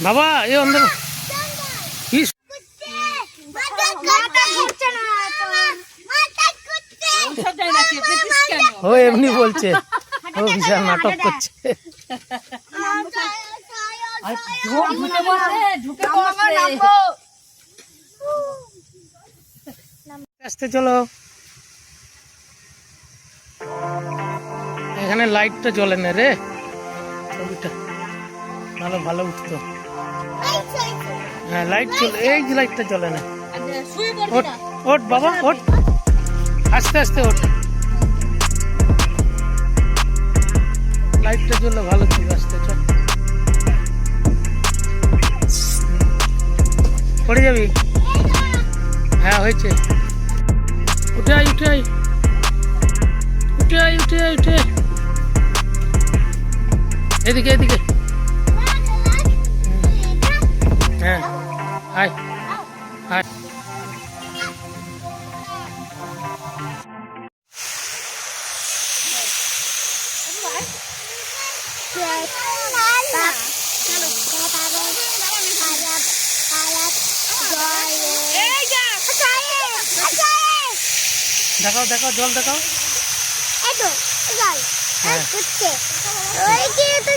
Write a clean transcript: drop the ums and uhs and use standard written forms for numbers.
বাবা এ অন্ধ কি ও এমনি বলছে, ও বিশাল নাটক করছে। আসতে চলো, এখানে লাইটটা জ্বলে না রে, ছবিটা ভালো ভালো উঠতো। হ্যাঁ লাইট চলে, এই যে লাইটটা জ্বলে না। ওঠ ওঠ বাবা ওঠ, আস্তে আস্তে ওঠ, লাইটটা জ্বললে ভালো ছিল। আস্তে চল, পড়ে যাবি। হ্যাঁ হয়েছে, উঠে আয় উঠে আয় উঠে আয় উঠে আয় উঠে, এদিকে এদিকে। হ্যাঁ আয় আয়। দেখাও দেখাও জল দেখাও। এই তো জল, এই করছে ওই কি তো